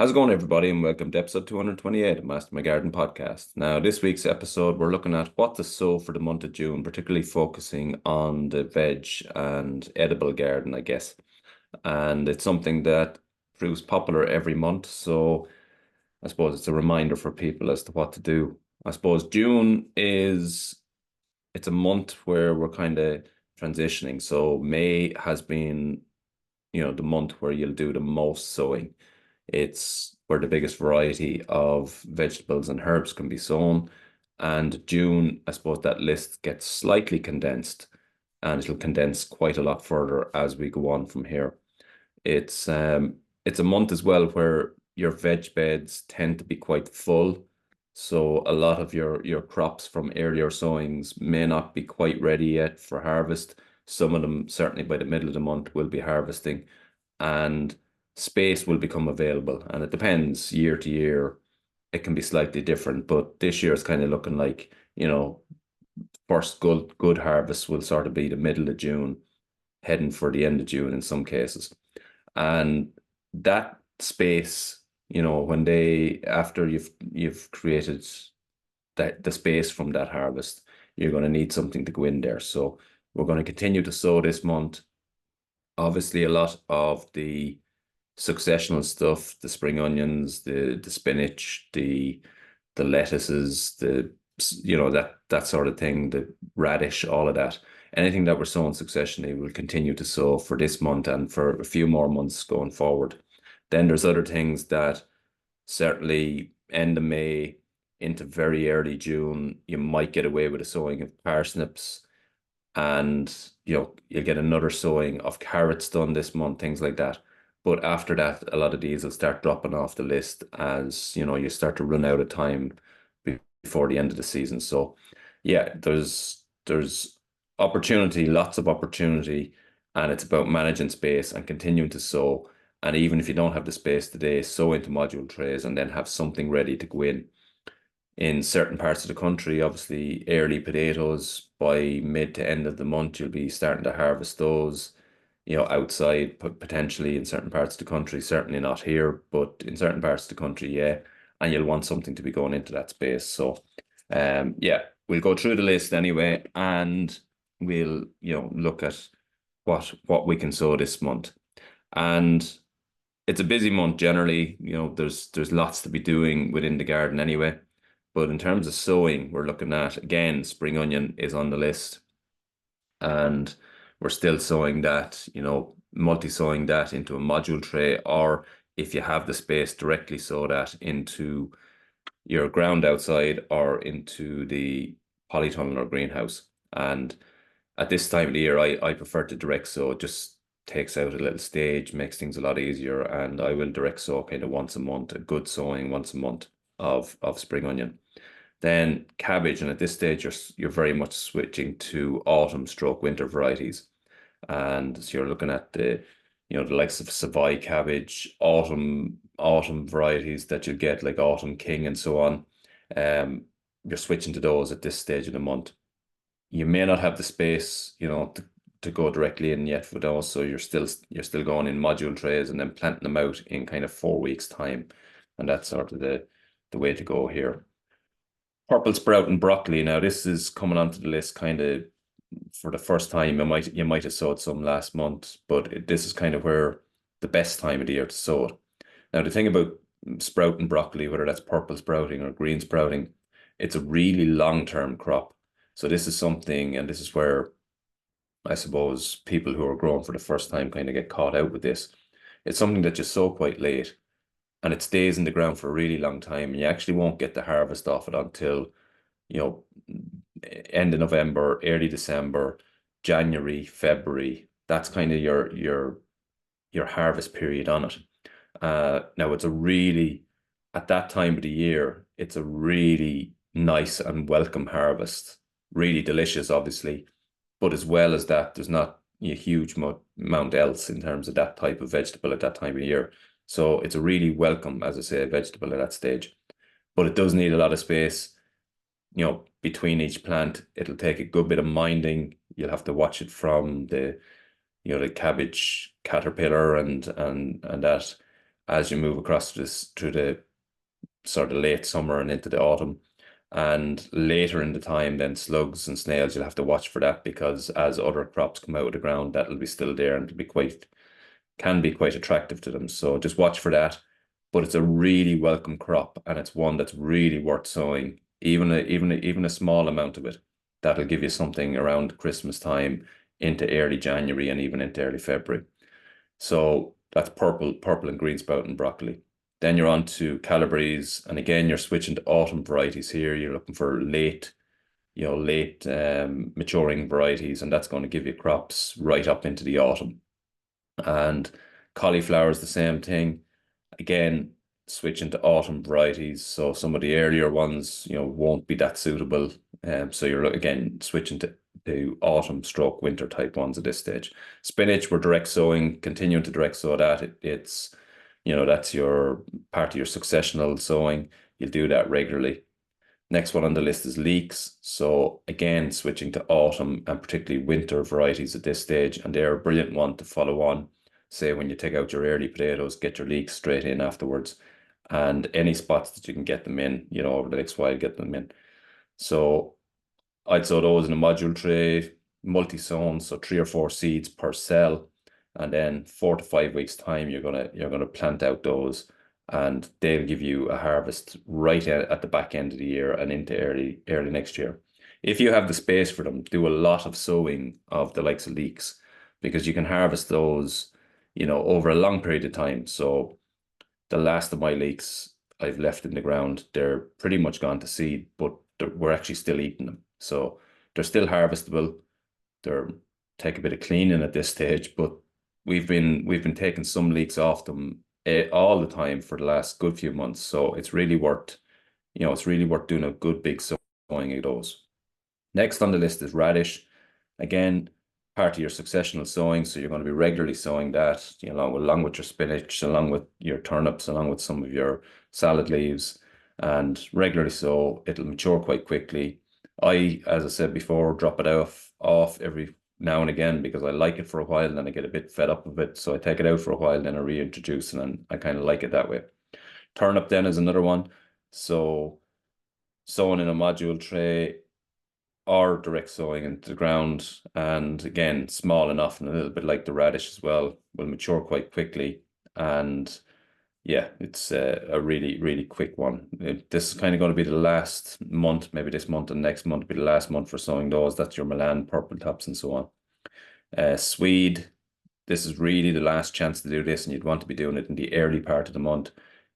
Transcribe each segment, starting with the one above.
How's it going, everybody, and welcome to episode 228 of Master My Garden podcast. Now, this week's episode, we're looking at what to sow for the month of June, particularly focusing on the veg and edible garden, I guess. And it's something that proves popular every month, so I suppose it's a reminder for people as to what to do. I suppose June it's a month where we're kind of transitioning. So May has been, the month where you'll do the most sowing. It's where the biggest variety of vegetables and herbs can be sown. And June, I suppose that list gets slightly condensed, and it'll condense quite a lot further as we go on from here. It's a month as well where your veg beds tend to be quite full. So a lot of your crops from earlier sowings may not be quite ready yet for harvest. Some of them, certainly by the middle of the month, will be harvesting, and space will become available. And it depends year to year. It can be slightly different, but this year is kind of looking like, first good harvest will sort of be the middle of June, heading for the end of June in some cases. And that space, when after you've created the space from that harvest, you're going to need something to go in there. So we're going to continue to sow this month. Obviously, a lot of the successional stuff, the spring onions, the spinach, the lettuces, that sort of thing, the radish, all of that. Anything that we're sowing successionally, we'll continue to sow for this month and for a few more months going forward. Then there's other things that certainly end of May into very early June, you might get away with a sowing of parsnips, and you'll get another sowing of carrots done this month, things like that. But after that, a lot of these will start dropping off the list as you start to run out of time before the end of the season. So yeah, there's opportunity, lots of opportunity, and it's about managing space and continuing to sow. And even if you don't have the space today, sow into module trays and then have something ready to go in certain parts of the country. Obviously, early potatoes by mid to end of the month, you'll be starting to harvest those, outside, potentially in certain parts of the country. Certainly not here, but in certain parts of the country, yeah. And you'll want something to be going into that space. So, yeah, we'll go through the list anyway, and we'll, look at what we can sow this month. And it's a busy month generally. There's lots to be doing within the garden anyway. But in terms of sowing, we're looking at, again, spring onion is on the list. And we're still sowing that, multi-sowing that into a module tray, or if you have the space, directly sow that into your ground outside or into the polytunnel or greenhouse. And at this time of the year, I prefer to direct sow. It just takes out a little stage, makes things a lot easier. And I will direct sow kind of once a month, a good sowing once a month of spring onion. Then cabbage, and at this stage you're very much switching to autumn stroke winter varieties. And so you're looking at the likes of Savoy cabbage, autumn varieties that you get, like Autumn King and so on. You're switching to those at this stage of the month. You may not have the space, to go directly in yet for those, so you're still going in module trays and then planting them out in kind of 4 weeks time, and that's sort of the way to go here. Purple sprout and broccoli. Now this is coming onto the list kind of for the first time. You might have sowed some last month, but this is kind of where the best time of the year to sow it. Now the thing about sprout and broccoli, whether that's purple sprouting or green sprouting, it's a really long-term crop. So this is something, and this is where I suppose people who are growing for the first time kind of get caught out with this. It's something that you sow quite late, and it stays in the ground for a really long time. And you actually won't get the harvest off it until, you know, end of November, early December, January, February. That's kind of your harvest period on it. Now it's a really, at that time of the year, it's a really nice and welcome harvest. Really delicious, obviously, but as well as that, there's not a huge amount else in terms of that type of vegetable at that time of year. So it's a really welcome, as I say, vegetable at that stage. But it does need a lot of space, between each plant. It'll take a good bit of minding. You'll have to watch it from the cabbage caterpillar and that. as you move across this through the sort of late summer and into the autumn. And later in the time, then slugs and snails, you'll have to watch for that, because as other crops come out of the ground, that'll be still there and can be quite attractive to them. So just watch for that. But it's a really welcome crop, and it's one that's really worth sowing. Even a small amount of it, that'll give you something around Christmas time into early January and even into early February. So that's purple and green sprout and broccoli. Then you're on to Calabrese, and again you're switching to autumn varieties here. You're looking for late maturing varieties, and that's going to give you crops right up into the autumn. And cauliflower is the same thing. Again, switching to autumn varieties. So some of the earlier ones, won't be that suitable. So you're again switching to autumn stroke winter type ones at this stage. Spinach, we're direct sowing, continuing to direct sow that. It's that's your part of your successional sowing. You'll do that regularly. Next one on the list is leeks. So again, switching to autumn and particularly winter varieties at this stage, and they're a brilliant one to follow on. Say when you take out your early potatoes, get your leeks straight in afterwards, and any spots that you can get them in, over the next while, get them in. So I'd sow those in a module tray, multi-sown, so 3 or 4 seeds per cell, and then 4 to 5 weeks time, you're gonna plant out those, and they'll give you a harvest right at the back end of the year and into early next year. If you have the space for them, do a lot of sowing of the likes of leeks, because you can harvest those, over a long period of time. So the last of my leeks I've left in the ground, they're pretty much gone to seed, but we're actually still eating them. So they're still harvestable. They're take a bit of cleaning at this stage, but we've been taking some leeks off them all the time for the last good few months. So it's really worth doing a good big sowing of those. Next on the list is radish. Again, part of your successional sowing, so you're going to be regularly sowing that, along with your spinach, along with your turnips, along with some of your salad leaves, and regularly sow. It'll mature quite quickly. As I said before, drop it off every now and again, because I like it for a while and then I get a bit fed up of it. So I take it out for a while, then I reintroduce, and then I kind of like it that way. Turnip then is another one. So sown in a module tray or direct sowing into the ground, and again, small enough and a little bit like the radish as well, will mature quite quickly. And yeah, it's a really, really quick one. This is kind of going to be the last month, maybe this month and next month will be the last month for sowing those. That's your Milan purple tops and so on. Swede, this is really the last chance to do this, and you'd want to be doing it in the early part of the month.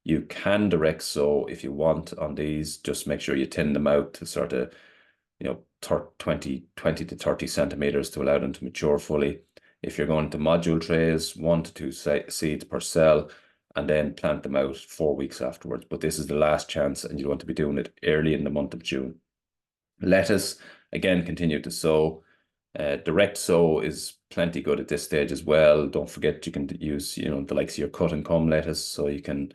You can direct sow if you want on these. Just make sure you thin them out to sort of 20 to 30 centimeters to allow them to mature fully. If you're going to module trays, 1 to 2 seeds per cell, and then plant them out 4 weeks afterwards. But this is the last chance, and you want to be doing it early in the month of June. Lettuce, again, continue to sow. Direct sow is plenty good at this stage as well. Don't forget you can use, the likes of your cut and come lettuce, so you can,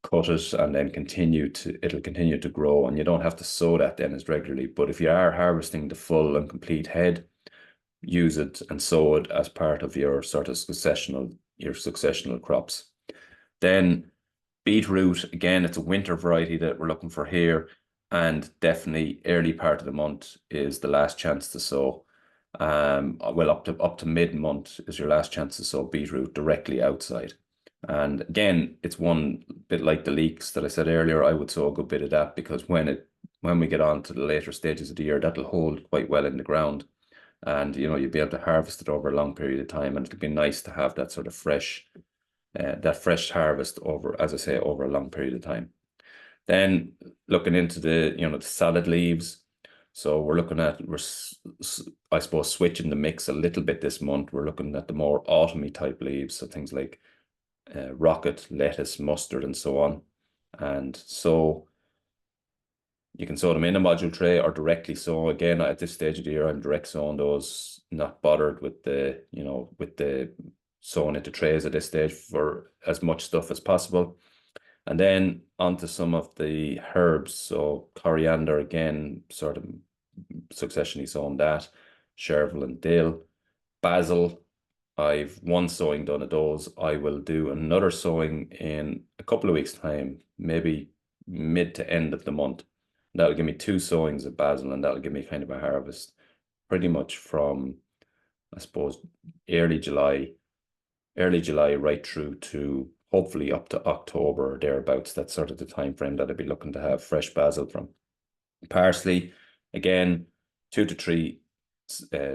cut it and then it'll continue to grow, and you don't have to sow that then as regularly. But if you are harvesting the full and complete head, use it and sow it as part of your sort of successional crops. Then beetroot, again, it's a winter variety that we're looking for here, and definitely early part of the month is the last chance to sow. Well, up to mid-month is your last chance to sow beetroot directly outside. And again, it's one bit like the leeks that I said earlier. I would sow a good bit of that, because when we get on to the later stages of the year, that'll hold quite well in the ground, and you'll be able to harvest it over a long period of time, and it'll be nice to have that sort of fresh harvest over, as I say, over a long period of time. Then looking into the salad leaves. So I suppose, switching the mix a little bit this month. We're looking at the more autumny type leaves, so things like rocket, lettuce, mustard, and so on. And so you can sow them in a module tray or directly sow. Again, at this stage of the year, I'm direct sowing those, not bothered with the sowing into trays at this stage for as much stuff as possible. And then onto some of the herbs. So coriander, again, sort of successionally sown that, chervil and dill. Basil, I've one sowing done of those. I will do another sowing in a couple of weeks' time, maybe mid to end of the month. That'll give me two sowings of basil, and that'll give me kind of a harvest pretty much from, I suppose, early July, right through to hopefully up to October or thereabouts. That's sort of the time frame that I'd be looking to have fresh basil from. Parsley, again, 2 to 3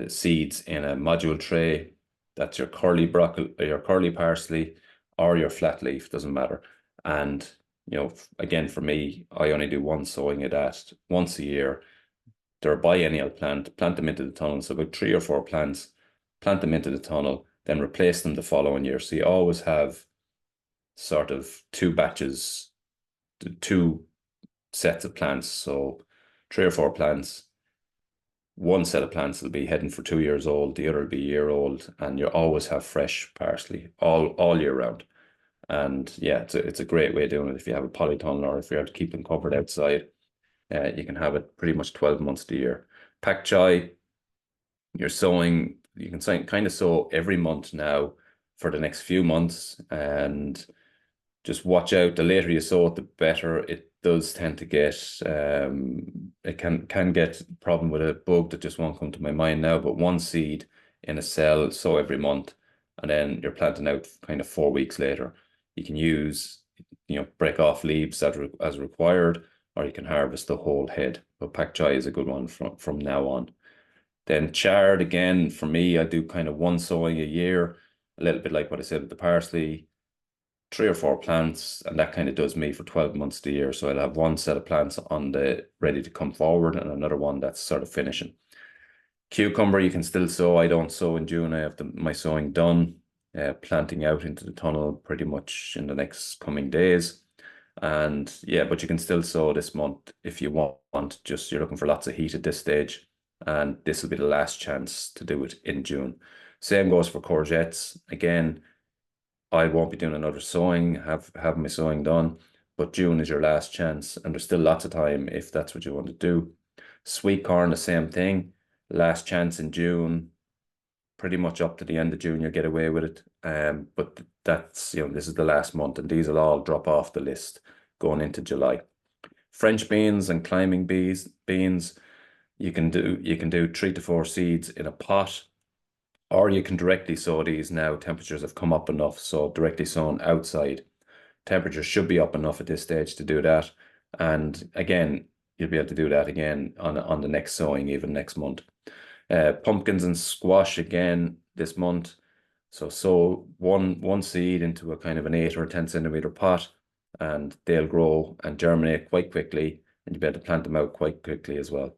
seeds in a module tray. That's your curly broccoli, your curly parsley, or your flat leaf, doesn't matter. And again, for me, I only do one sowing of that once a year. They're a biennial plant them into the tunnel. So about 3 or 4 plants, plant them into the tunnel, then replace them the following year. So you always have sort of two batches, two sets of plants. So 3 or 4 plants. One set of plants will be heading for 2 years old, the other will be a year old, and you always have fresh parsley all year round. And yeah, it's a great way of doing it. If you have a polytunnel or if you have to keep them covered outside, you can have it pretty much 12 months a year. Pak choi, you're sowing, you can kind of sow every month now for the next few months, and just watch out. The later you sow it, the better. It does tend to get it can get a problem with a bug that just won't come to my mind now. But one seed in a cell, sow every month, and then you're planting out kind of 4 weeks later. You can use, break off leaves as required, or you can harvest the whole head. But pak choi is a good one from now on. Then chard, again, for me, I do kind of one sowing a year, a little bit like what I said with the parsley, 3 or 4 plants, and that kind of does me for 12 months a year. So I'll have one set of plants on the ready to come forward and another one that's sort of finishing. Cucumber, you can still sow. I don't sow in June. I have my sowing done, planting out into the tunnel pretty much in the next coming days. And yeah, but you can still sow this month if you want. Just you're looking for lots of heat at this stage, and this will be the last chance to do it in June. Same goes for courgettes. Again, I won't be doing another sowing, have my sowing done, but June is your last chance, and there's still lots of time if that's what you want to do. Sweet corn, the same thing. Last chance in June, pretty much up to the end of June, you'll get away with it. But that's, this is the last month, and these will all drop off the list going into July. French beans and climbing beans, you can do 3 to 4 seeds in a pot, or you can directly sow these now. Temperatures have come up enough, so directly sown outside. Temperatures should be up enough at this stage to do that. And again, you'll be able to do that again on the next sowing, even next month. Pumpkins and squash again this month. So sow one seed into a kind of an 8 or 10 centimeter pot, and they'll grow and germinate quite quickly, and you'll be able to plant them out quite quickly as well.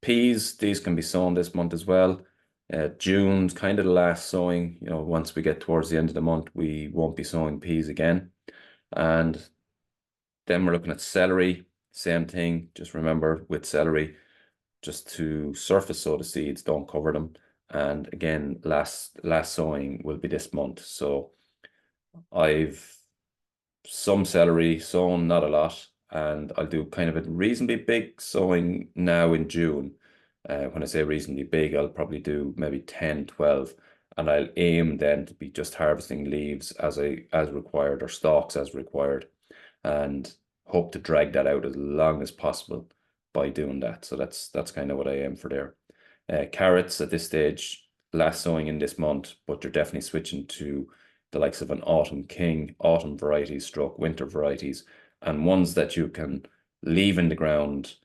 Peas, these can be sown this month as well. June's kind of the last sowing. Once we get towards the end of the month, we won't be sowing peas again. And then we're looking at celery, same thing. Just remember with celery, just to surface sow the seeds, don't cover them. And again, last sowing will be this month. So I've some celery sown, not a lot, and I'll do kind of a reasonably big sowing now in June. When I say reasonably big, I'll probably do maybe 10, 12, and I'll aim then to be just harvesting leaves as required, or stalks as required, and hope to drag that out as long as possible by doing that. So that's kind of what I aim for there. Carrots at this stage, last sowing in this month, but you're definitely switching to the likes of an autumn king, autumn varieties, stroke winter varieties, and ones that you can leave in the ground.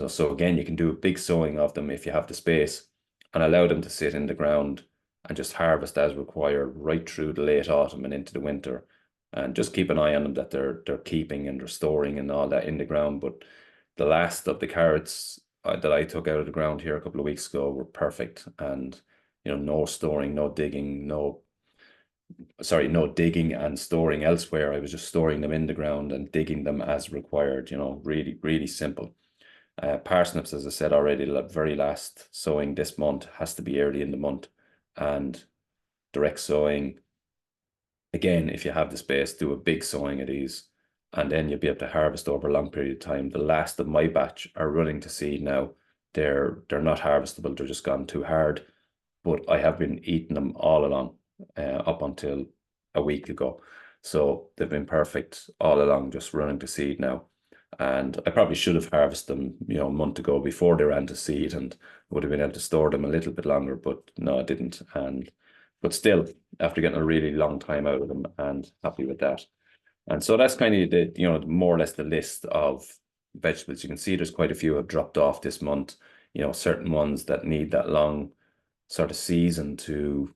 So again, you can do a big sowing of them if you have the space, and allow them to sit in the ground and just harvest as required right through the late autumn and into the winter. And just keep an eye on them, that they're keeping and restoring and all that in the ground. But the last of the carrots that I took out of the ground here a couple of weeks ago were perfect, and no storing, no digging, no digging and storing elsewhere. I was just storing them in the ground and digging them as required. Really, really simple. Parsnips, as I said already, the very last sowing this month has to be early in the month, and direct sowing. Again, if you have the space, do a big sowing of these, and then you'll be able to harvest over a long period of time. The last of my batch are running to seed now. They're not harvestable. They're just gone too hard. but I have been eating them all along, up until a week ago. So they've been perfect all along, just running to seed now. And I probably should have harvested them, a month ago before they ran to seed, and would have been able to store them a little bit longer, but no, I didn't. But still, after getting a really long time out of them, and happy with that. And so that's kind of more or less the list of vegetables. You can see there's quite a few have dropped off this month. Certain ones that need that long sort of season to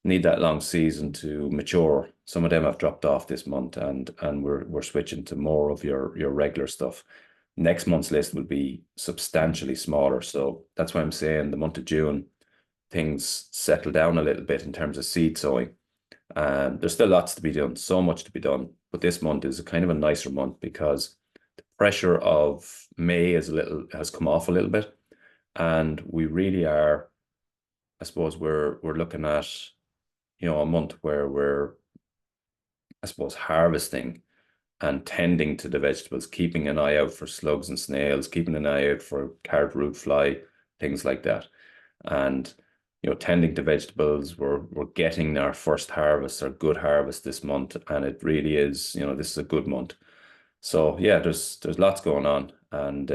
mature. Some of them have dropped off this month, and we're switching to more of your regular stuff. Next month's list will be substantially smaller. So that's why I'm saying the month of June, things settle down a little bit in terms of seed sowing. And there's still lots to be done, so much to be done. But this month is a kind of a nicer month because the pressure of May has come off a little bit. And we really are, I suppose we're looking at, a month where we're, I suppose, harvesting and tending to the vegetables, keeping an eye out for slugs and snails, keeping an eye out for carrot root fly, things like that. And tending to vegetables, we're getting our first harvest, our good harvest this month, and it really is, this is a good month. So yeah, there's lots going on, and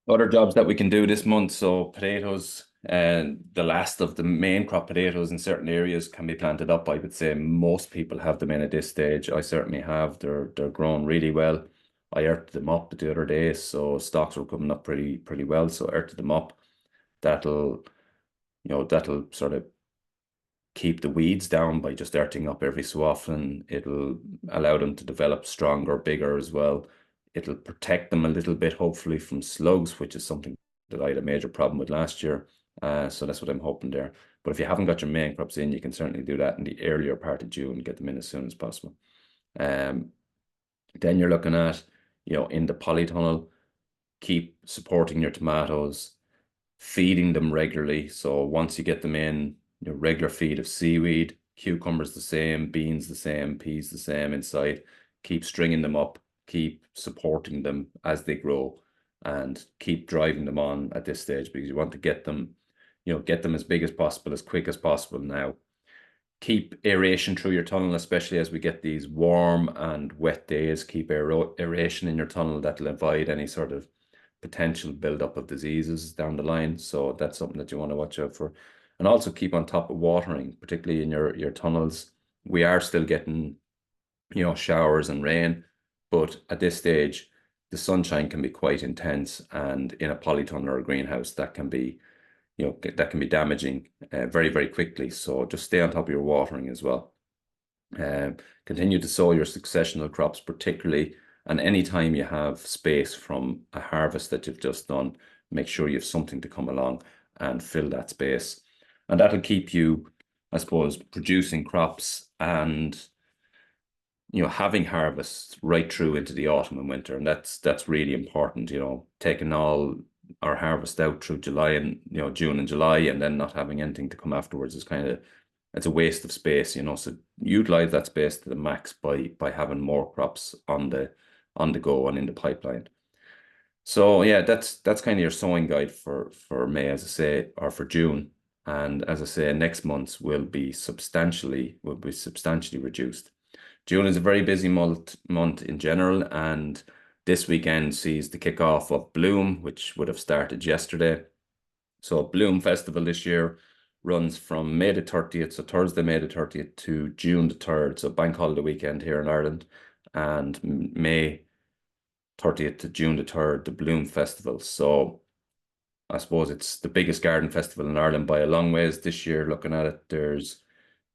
other jobs that we can do this month. So potatoes, and the last of the main crop potatoes in certain areas can be planted up. I would say most people have them in at this stage. I certainly have. They're growing really well. I earthed them up the other day, so stalks were coming up pretty well. So I earthed them up. That'll sort of keep the weeds down by just earthing up every so often. It'll allow them to develop stronger, bigger as well. It'll protect them a little bit, hopefully, from slugs, which is something that I had a major problem with last year. So that's what I'm hoping there. But if you haven't got your main crops in, you can certainly do that in the earlier part of June, get them in as soon as possible. Then you're looking at, in the polytunnel, keep supporting your tomatoes, feeding them regularly. So once you get them in, your regular feed of seaweed, cucumbers the same, beans the same, peas the same inside. Keep stringing them up, keep supporting them as they grow, and keep driving them on at this stage because you want to get them, get them as big as possible, as quick as possible now. Keep aeration through your tunnel, especially as we get these warm and wet days. Keep aeration in your tunnel. That'll avoid any sort of potential buildup of diseases down the line. So that's something that you want to watch out for. And also keep on top of watering, particularly in your tunnels. We are still getting, showers and rain, but at this stage, the sunshine can be quite intense, and in a polytunnel or a greenhouse, that can be damaging very, very quickly. So just stay on top of your watering as well. Continue to sow your successional crops, particularly, and anytime you have space from a harvest that you've just done, make sure you have something to come along and fill that space. And that'll keep you, I suppose, producing crops and having harvests right through into the autumn and winter. And that's really important, taking all our harvest out through July and June and July, and then not having anything to come afterwards is it's a waste of space, so utilize that space to the max by having more crops on the go and in the pipeline. So yeah, that's kind of your sowing guide for May, as I say, or for June. And as I say, next month's will be substantially reduced. June is a very busy month in general, and this weekend sees the kickoff of Bloom, which would have started yesterday. So Bloom Festival this year runs from May the 30th, so Thursday, May the 30th to June the 3rd, so bank holiday weekend here in Ireland, and May 30th to June the 3rd, the Bloom Festival. So I suppose it's the biggest garden festival in Ireland by a long ways this year. Looking at it, there's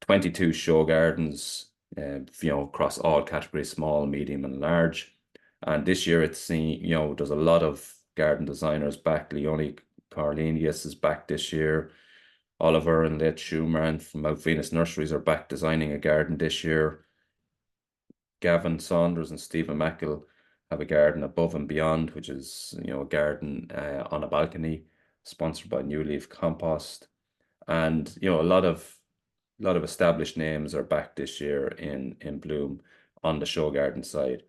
22 show gardens, across all categories, small, medium, and large. And this year it's seen, there's a lot of garden designers back. Leonie Carlenius is back this year. Oliver and Leith Schumann from Mount Venus Nurseries are back designing a garden this year. Gavin Saunders and Stephen Mackle have a garden above and beyond, which is, a garden on a balcony, sponsored by New Leaf Compost. And, a lot of established names are back this year in Bloom on the show garden side.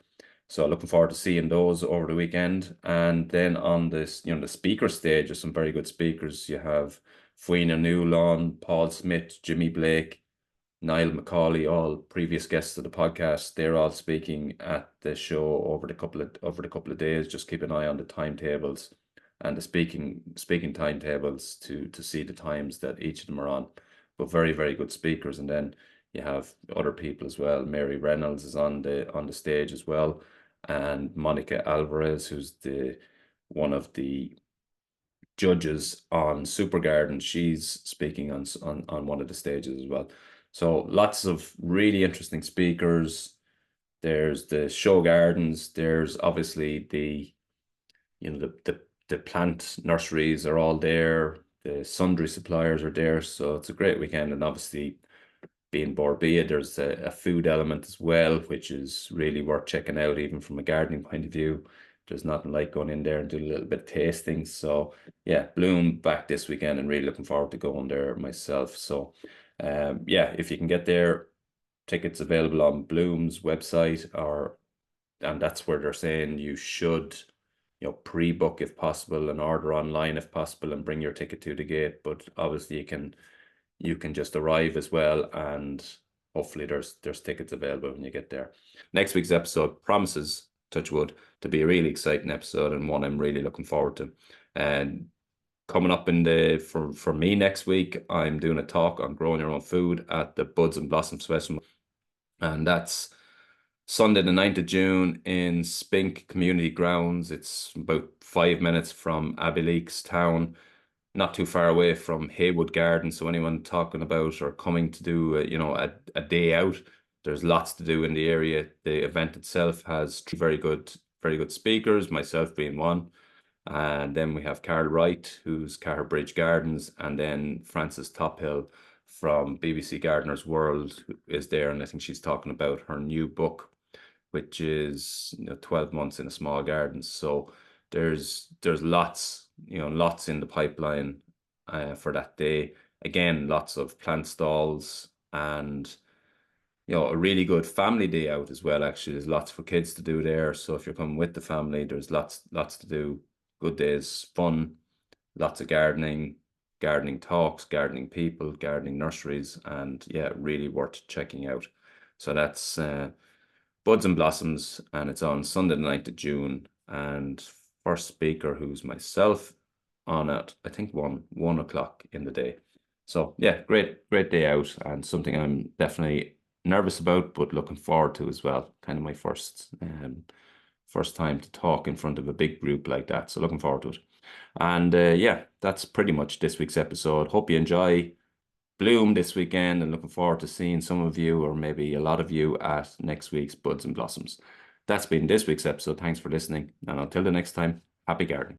So looking forward to seeing those over the weekend. And then on this, the speaker stage, there's some very good speakers. You have Fiona Newlawn, Paul Smith, Jimmy Blake, Niall Macaulay, all previous guests of the podcast. They're all speaking at the show over the couple of days. Just keep an eye on the timetables and the speaking timetables to see the times that each of them are on. But very, very good speakers. And then you have other people as well. Mary Reynolds is on the stage as well, and Monica Alvarez, who's the one of the judges on Super Garden. She's speaking on one of the stages as well. So lots of really interesting speakers. There's the show gardens. There's obviously the plant nurseries are all there. The sundry suppliers are there. So it's a great weekend. And obviously, being Borbia, there's a food element as well, which is really worth checking out, even from a gardening point of view. There's nothing like going in there and doing a little bit of tasting. So yeah, Bloom back this weekend and really looking forward to going there myself. So yeah, if you can get there, tickets available on Bloom's website, and that's where they're saying you should, pre-book if possible and order online if possible and bring your ticket to the gate. But obviously you can just arrive as well, and hopefully there's tickets available when you get there. Next week's episode promises, touch wood, to be a really exciting episode and one I'm really looking forward to. And coming up for me next week, I'm doing a talk on growing your own food at the Buds and Blossoms Festival, and that's Sunday the 9th of June in Spink Community Grounds. It's about 5 minutes from Abbeyleix town, not too far away from Haywood Garden. So anyone talking about or coming to do a day out, there's lots to do in the area. The event itself has three very good speakers, myself being one. And then we have Carl Wright, who's Calabrese Gardens, and then Frances Tophill from BBC Gardener's World is there. And I think she's talking about her new book, which is 12 months in a small garden. So there's lots in the pipeline for that day. Again, lots of plant stalls and a really good family day out as well. Actually, there's lots for kids to do there. So if you're coming with the family, there's lots to do. Good days, fun, lots of gardening talks, gardening people, gardening nurseries, and yeah, really worth checking out. So that's Buds and Blossoms, and it's on Sunday the 9th of June. And first speaker, who's myself, on at I think 1 o'clock in the day. So yeah, great day out, and something I'm definitely nervous about, but looking forward to as well. Kind of my first time to talk in front of a big group like that. So looking forward to it. And yeah, that's pretty much this week's episode. Hope you enjoy Bloom this weekend, and looking forward to seeing some of you, or maybe a lot of you, at next week's Buds and Blossoms. That's been this week's episode. Thanks for listening. And until the next time, happy gardening.